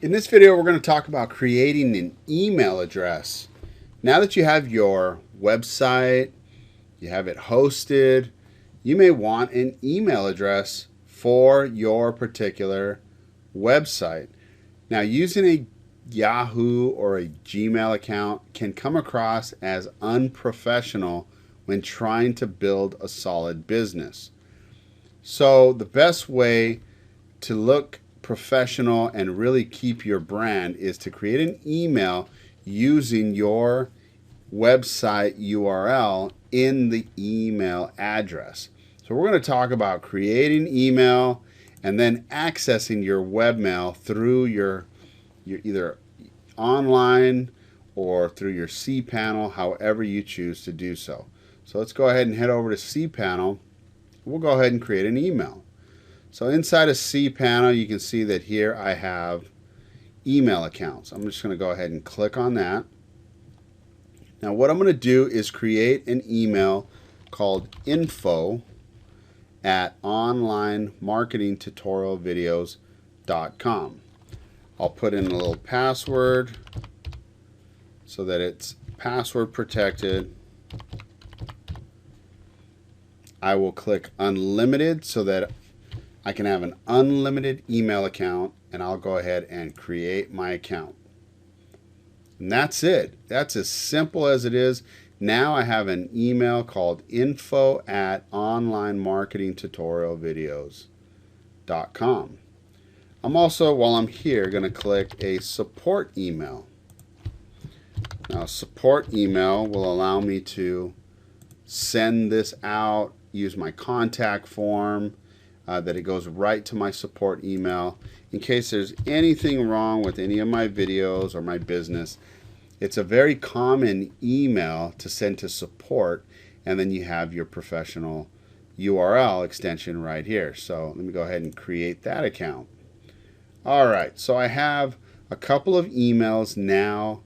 In this video, we're going to talk about creating an email address. Now that you have your website, you have it hosted, you may want an email address for your particular website. Now, using a Yahoo or a Gmail account can come across as unprofessional when trying to build a solid business. So the best way to look professional and really keep your brand is to create an email using your website URL in the email address. So we're going to talk about creating email and then accessing your webmail through your either online or through your cPanel, however you choose to do so. So let's go ahead and head over to cPanel. We'll go ahead and create an email. So inside of cPanel, you can see that here I have email accounts. I'm just going to go ahead and click on that. Now what I'm going to do is create an email called info@onlinemarketingtutorialvideos.com. I'll put in a little password so that it's password protected. I will click unlimited so that I can have an unlimited email account, and I'll go ahead and create my account. And that's it. That's as simple as it is. Now I have an email called info@onlinemarketingtutorialvideos.com. I'm also, while I'm here, going to click a support email. Now, support email will allow me to send this out, use my contact form, that it goes right to my support email. In case there's anything wrong with any of my videos or my business, it's a very common email to send to support, and then you have your professional URL extension right here. So let me go ahead and create that account. All right, so I have a couple of emails now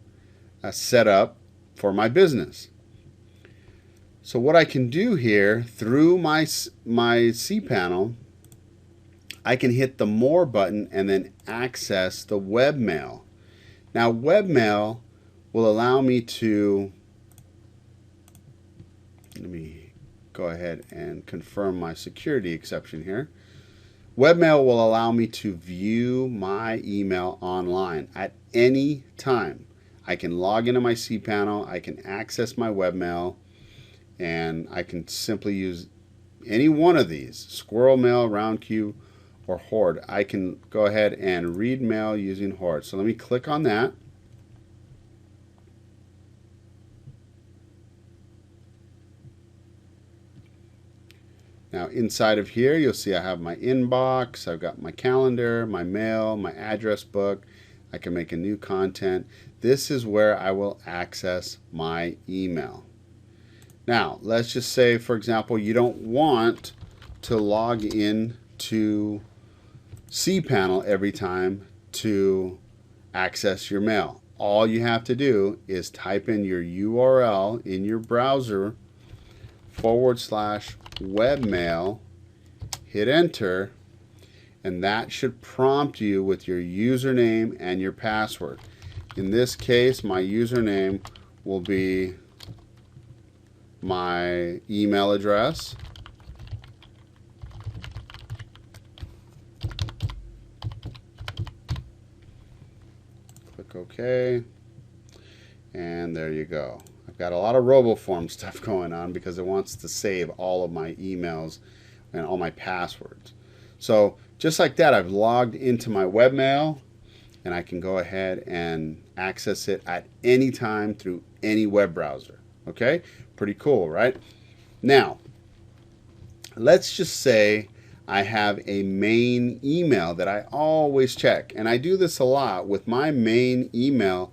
set up for my business. So what I can do here through my cPanel, I can hit the More button and then access the webmail. Now webmail will allow me to, let me go ahead and confirm my security exception here. Webmail will allow me to view my email online at any time. I can log into my cPanel, I can access my webmail, and I can simply use any one of these, Squirrel Mail, Roundcube, or Horde. I can go ahead and read mail using Horde. So let me click on that. Now inside of here, you'll see I have my inbox, I've got my calendar, my mail, my address book. I can make a new content. This is where I will access my email. Now, let's just say, for example, you don't want to log in to cPanel every time to access your mail. All you have to do is type in your URL in your browser /webmail, hit enter, and that should prompt you with your username and your password. In this case, my username will be my email address. Click OK, and there you go. I've got a lot of RoboForm stuff going on because it wants to save all of my emails and all my passwords. So just like that, I've logged into my webmail, and I can go ahead and access it at any time through any web browser. Okay, pretty cool, right? Now, let's just say I have a main email that I always check, and I do this a lot with my main email.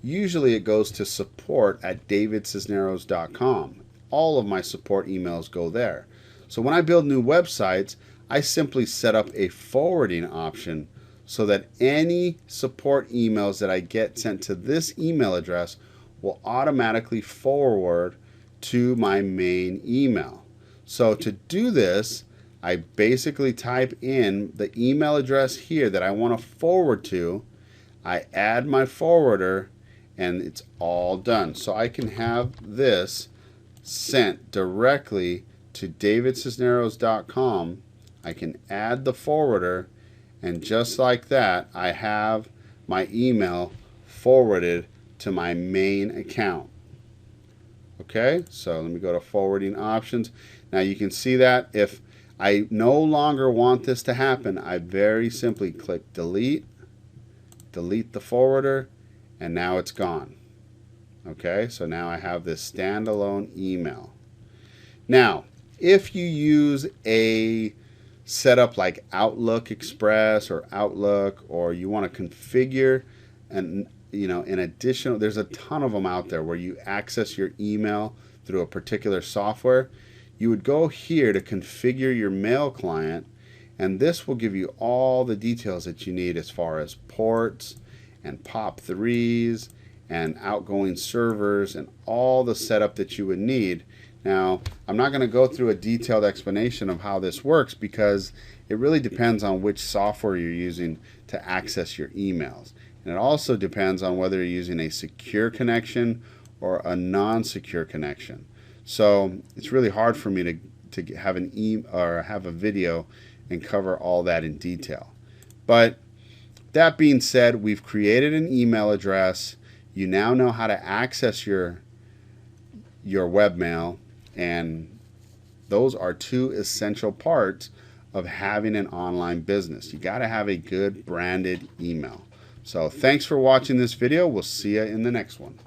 Usually it goes to support@davidcisneros.com. All of my support emails go there. So when I build new websites, I simply set up a forwarding option so that any support emails that I get sent to this email address will automatically forward to my main email. So to do this, I basically type in the email address here that I want to forward to. I add my forwarder, and it's all done. So I can have this sent directly to davidcisneros.com. I can add the forwarder, and just like that, I have my email forwarded to my main account. Okay, so let me go to forwarding options. Now you can see that if I no longer want this to happen, I very simply click delete, delete the forwarder, and now it's gone. Okay, so now I have this standalone email. Now, if you use a setup like Outlook Express or Outlook, or you want to configure an an additional, there's a ton of them out there where you access your email through a particular software. You would go here to configure your mail client, and this will give you all the details that you need as far as ports and POP3s and outgoing servers and all the setup that you would need. Now, I'm not going to go through a detailed explanation of how this works because it really depends on which software you're using to access your emails. And it also depends on whether you're using a secure connection or a non-secure connection. So it's really hard for me to have have a video and cover all that in detail. But that being said, we've created an email address. You now know how to access your webmail, and those are two essential parts of having an online business. You got to have a good branded email. So thanks for watching this video. We'll see you in the next one.